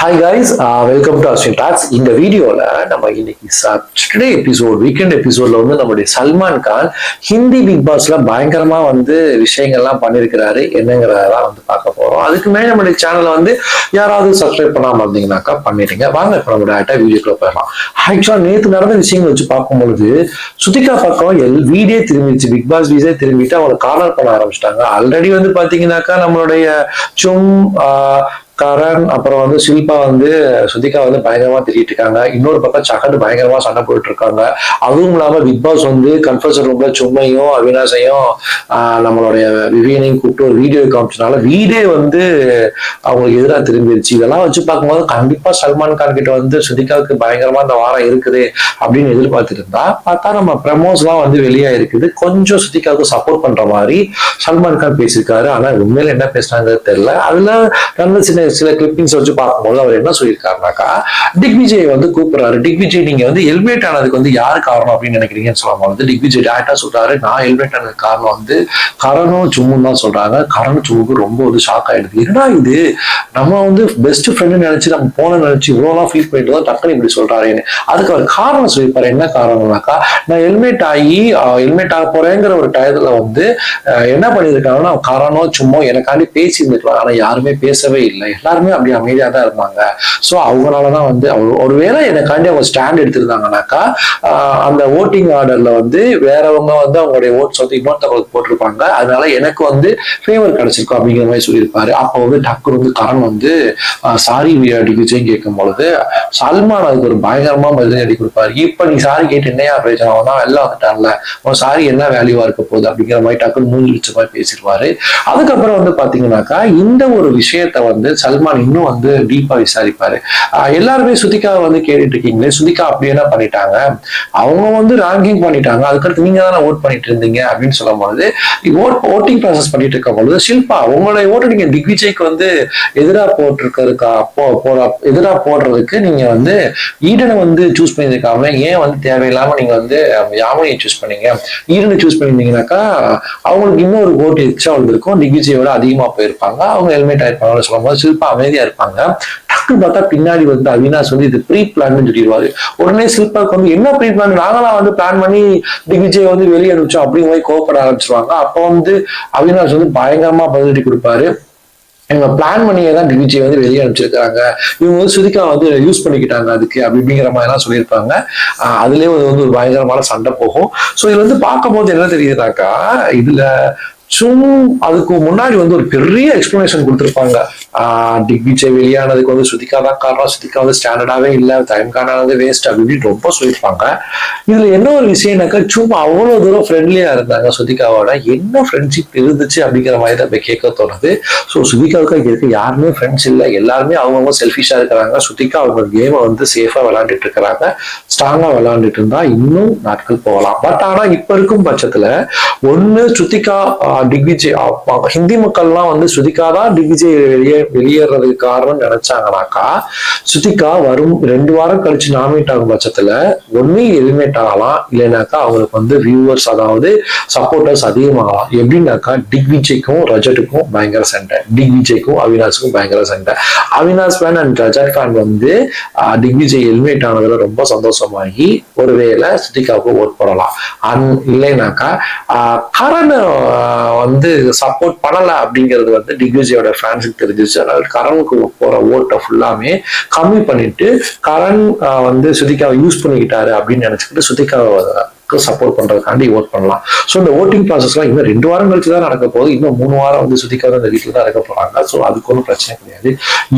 Hi guys, welcome to Ashwin talks. இந்த வீடியோல நம்ம இன்னைக்கு சாட்டர்டே எபிசோட், வீக்கெண்ட் எபிசோட்ல வந்து நம்மளுடைய சல்மான் கான் ஹிந்தி பிக் பாஸ்ல பயங்கரமா வந்து விஷயங்கள்லாம் பண்ணிருக்கிறாரு. என்னங்கிறதெல்லாம் வந்து பார்க்க போறோம். அதுக்கு மேலே நம்மளுடைய சேனலை வந்து யாராவது சப்ஸ்கிரைப் பண்ணாம இருந்தீங்கன்னாக்கா பண்ணிடுங்க. வாங்க இப்ப நம்ம டேரக்டா வீடியோக்குள்ள போயிடலாம். ஆக்சுவலா நேற்று நடந்த விஷயங்கள் வச்சு பார்க்கும்பொழுது சுதிகா பக்கம் வீடே திரும்பிடுச்சு, பிக் பாஸ் வீஸே திரும்பிட்டு அவங்களை கார்னர் பண்ண ஆரம்பிச்சிட்டாங்க. ஆல்ரெடி வந்து பாத்தீங்கன்னாக்கா நம்மளுடைய கரண் அப்புறம் வந்து ஷில்பா வந்து சுதிகா வந்து பயங்கரமா திட்டிட்டு இருக்காங்க. இன்னொரு பக்கம் சகண்டு பயங்கரமா சண்டை போயிட்டு இருக்காங்க. அதுவும் இல்லாம பிக் பாஸ் வந்து கன்ஃபர்ஷன் ரூம்ல சும்மையும் அவினாஷையும் நம்மளுடைய விவியனையும் கூப்பிட்டு ஒரு வீடியோ காமிச்சனால வீடே வந்து அவங்களுக்கு எதிராக திரும்பிடுச்சு. இதெல்லாம் வச்சு பார்க்கும்போது கண்டிப்பா சல்மான் கான் கிட்ட வந்து சுதிகாவுக்கு பயங்கரமா இந்த வாரம் இருக்குது அப்படின்னு எதிர்பார்த்துட்டு இருந்தா பார்த்தா நம்ம ப்ரமோஸ் எல்லாம் வந்து வெளியா இருக்குது. கொஞ்சம் சுதிகாவுக்கு சப்போர்ட் பண்ற மாதிரி சல்மான் கான் பேசியிருக்காரு. ஆனா உண்மையில என்ன பேசுறாங்கன்னு தெரியல. அதுல நல்ல சில கிளிப்பிங்ஸ் வச்சு பார்க்கும்போது அவர் என்ன சொல்லியிருக்காருனாக்கா, திக்விஜய் வந்து கூப்பிடுறாரு. திக்விஜய் நீங்க வந்து எலிமினேட் ஆனதுக்கு வந்து யாரு காரணம் அப்படின்னு நினைக்கிறீங்கன்னு சொல்லும்போது திக்விஜய் டேரக்டா சொல்றாரு, நான் எலிமினேட் ஆனதுக்கு காரணம் வந்து கரணும் சும்முன்னு தான் சொல்றாங்க. கரணும் சும்முக்கு ரொம்ப வந்து ஷாக் ஆயிடுது. என்னடா இது, நம்ம வந்து பெஸ்ட் ஃப்ரெண்டு நினைச்சு நம்ம போன நினைச்சு இவ்வளவுலாம் ஃபீல் பண்ணிட்டு தான் டக்குனு இப்படி சொல்றாருன்னு. அதுக்கு அவர் காரணம் சொல்லியிருப்பாரு. என்ன காரணம்னாக்கா, நான் எலிமினேட் ஆக போறேங்கிற ஒரு டயத்துல வந்து என்ன பண்ணியிருக்காங்கன்னா கரணும் சும்மா எனக்காண்டி பேசி இருந்துக்கலாம். ஆனா யாருமே பேசவே இல்லை, எல்லாருமே அப்படி அமைதியா தான் இருந்தாங்க. சோ அவங்களாலதான் வந்து ஒருவேளை எனக்காண்டி அவங்க ஸ்டாண்ட் எடுத்திருந்தாங்கன்னாக்கா அந்த ஓட்டிங் ஆர்டர்ல வந்து வேறவங்க வந்து அவங்களுடைய ஓட்ஸ் வந்து இன்னொருத்தவங்களுக்கு போட்டிருப்பாங்க, அதனால எனக்கு வந்து ஃபேவர் கிடைச்சிருக்கும் அப்படிங்கிற மாதிரி சொல்லியிருப்பாரு. அப்ப வந்து டக்குனு வந்து கரண் வந்து சாரி விஜய் கேட்கும் பொழுது சல்மான் அதுக்கு ஒரு பயங்கரமா பதில் அடி கொடுப்பாரு. இப்ப நீ சாரி கேட்டு என்னையா பிரச்சனை, அவன் தான் வெளில வந்துட்டான்ல, அவன் சாரி என்ன வேல்யூவா இருக்க போகுது அப்படிங்கிற மாதிரி டக்குனு மூஞ்சி வச்ச மாதிரி பேசிடுவாரு. அதுக்கப்புறம் வந்து பாத்தீங்கன்னாக்கா இந்த ஒரு விஷயத்த வந்து சல்மான் இன்னும் வந்து டீப்பா விசாரிப்பாரு. எல்லாருமே சுதிகாவை வந்து கேட்டுட்டு இருக்கீங்களே, சுதிகா அப்படி என்ன பண்ணிட்டாங்க, அவங்க வந்து ரேங்கிங் பண்ணிட்டாங்க, அதுக்கடுத்து நீங்க தானே ஓட் பண்ணிட்டு இருந்தீங்க அப்படின்னு சொல்லும் பொழுது ஓட்டிங் ப்ராசஸ் பண்ணிட்டு இருக்க பொழுது ஷில்பா உங்களுடைய ஓட்டு நீங்க திக்விஜய்க்கு வந்து எதிராக போடுறதுக்கு நீங்க வந்து ஈடனை வந்து சூஸ் பண்ணியிருக்காம ஏன் வந்து தேவையில்லாம நீங்க வந்து யாமினியை சூஸ் பண்ணீங்க. ஈடனை சூஸ் பண்ணியிருந்தீங்கன்னாக்கா அவங்களுக்கு இன்னொரு ஓட்டு எக்ஸ்ட்ரா வந்திருக்கும், திக்விஜயோட அதிகமா போயிருப்பாங்க, அவங்க ஹெல்மெட் ஆயிருப்பாங்க சொல்லும் போது ஷில்பா அமைதியா இருப்பாங்க. டக்குன்னு பார்த்தா பின்னாடி வந்து அவினாஷ் வந்து இது ப்ரீ பிளான் சொல்லிடுவாரு. உடனே ஷில்பாக்கு வந்து என்ன ப்ரீ பிளான், நாங்களாம் வந்து பிளான் பண்ணி திக்விஜய் வந்து வெளியே அனுப்பிச்சோம் அப்படிங்கிற மாதிரி கோவப்பட ஆரம்பிச்சிருவாங்க. அப்போ வந்து அவினாஷ் வந்து பயங்கரமா பதிலடி கொடுப்பாரு. இவங்க பிளான் பண்ணியே தான் திக்விஜய் வந்து வெளியே அனுப்பிச்சிருக்காங்க, இவங்க வந்து சுதிகா வந்து யூஸ் பண்ணிக்கிட்டாங்க அதுக்கு அப்படிங்கிற மாதிரி எல்லாம் சொல்லியிருப்பாங்க. அதுலயே வந்து ஒரு பயங்கரமான சண்டை போகும். ஸோ இதுல வந்து பார்க்கும் போது என்ன தெரியுதுனாக்கா, இதுல அதுக்கு முன்னாடி வந்து ஒரு பெரிய எக்ஸ்பிளனேஷன் கொடுத்துருப்பாங்க. திக்விஜய் வெளியானதுக்கு வந்து சுதிகா தான் காரணம், சுதிகா வந்து ஸ்டாண்டர்டாவே இல்லை, டைம் காணானது வேஸ்ட் அப்படின்னு ரொம்ப சொல்லியிருப்பாங்க. இதுல என்ன ஒரு விஷயம்னாக்கா, சும்மா அவ்வளவு தூரம் ஃப்ரெண்ட்லியா இருந்தாங்க சுதிகாவோட, என்ன ஃப்ரெண்ட்ஷிப் இருந்துச்சு அப்படிங்கிற மாதிரி தான் இப்ப கேட்க தோணுது. ஸோ சுதிகாவுக்கு இருக்கு யாருமே ஃப்ரெண்ட்ஸ் இல்லை, எல்லாருமே அவங்கவுங்க செல்ஃபிஷா இருக்கிறாங்க. சுதிகா அவங்க கேமை வந்து சேஃபா விளையாண்டுட்டு இருக்கிறாங்க. ஸ்ட்ராங்கா விளையாண்டுட்டு இருந்தா இன்னும் நாட்கள் போகலாம். பட் ஆனா இப்ப இருக்கும் பட்சத்துல ஒண்ணு சுதிகா திக்விஜய் ஹிந்தி மக்கள்லாம் வந்து சுதிகா தான் திக்விஜய் வெளியேறதுக்கு காரணம் நினைச்சாங்கனாக்கா, சுதிகா வரும் 2 வாரம் கழிச்சு நாமினேட் ஆகும் பட்சத்துல ஒண்ணு எலிமினேட் ஆகலாம், இல்லைனாக்கா அவங்களுக்கு வந்து வியூவர்ஸ் அதாவது சப்போர்ட்டர்ஸ் அதிகமாகலாம். எப்படின்னாக்கா திக்விஜய்க்கும் ரஜட்டுக்கும் பயங்கர சண்டை, திக்விஜய்க்கும் அவினாஷுக்கும் பயங்கர சண்டை. அவினாஷ் ஃபேன் அண்ட் ரஜட் கான் வந்து திக்விஜய் எலிமினேட் ஆனதுல ரொம்ப சந்தோஷமாகி ஒருவேளை சுதிகாவுக்கு ஓட் போடலாம். இல்லைனாக்கா கரண் வந்து சப்போர்ட் பண்ணல அப்படிங்கிறது வந்து திக்விஜயோட ஃபேன்ஸுக்கு தெரிஞ்சிச்சு. அதனால கரனுக்கு போற ஓட்டை ஃபுல்லாமே கம்மி பண்ணிட்டு கரண் வந்து சுதிகாவை யூஸ் பண்ணிக்கிட்டாரு அப்படின்னு நினைச்சுக்கிட்டு சுதிகாவை சப்போர்ட் பண்றதுக்காண்டி ஓட் பண்ணலாம். ஸோ இந்த ஓட்டிங் ப்ராசஸ்லாம் இன்னும் 2 வாரம் கழிச்சு தான் நடக்க போகுது. இன்னும் 3 வாரம் வந்து சுதிகா அந்த வீட்டில் தான் இருக்க போறாங்க. ஸோ அதுக்கு ஒன்றும் பிரச்சனை கிடையாது.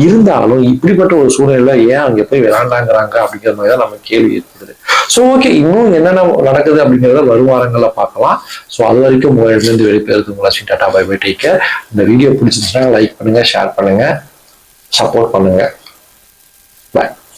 இருந்தாலும் இப்படிப்பட்ட ஒரு சூழ்நிலை ஏன் அங்கே போய் விளையாண்டாங்கிறாங்க அப்படிங்கிற மாதிரி தான் நம்ம கேள்வி இருக்குது. ஸோ ஓகே, இன்னும் என்னென்ன நடக்குது அப்படிங்கிறத வரும் வாரங்கள்ல பார்க்கலாம். ஸோ அது வரைக்கும் உங்களிடமிருந்து வெளிப்பேறது உங்களை tata bye bye take care. இந்த வீடியோ பிடிச்சிருந்துச்சுன்னா லைக் பண்ணுங்க, ஷேர் பண்ணுங்க, சப்போர்ட் பண்ணுங்க.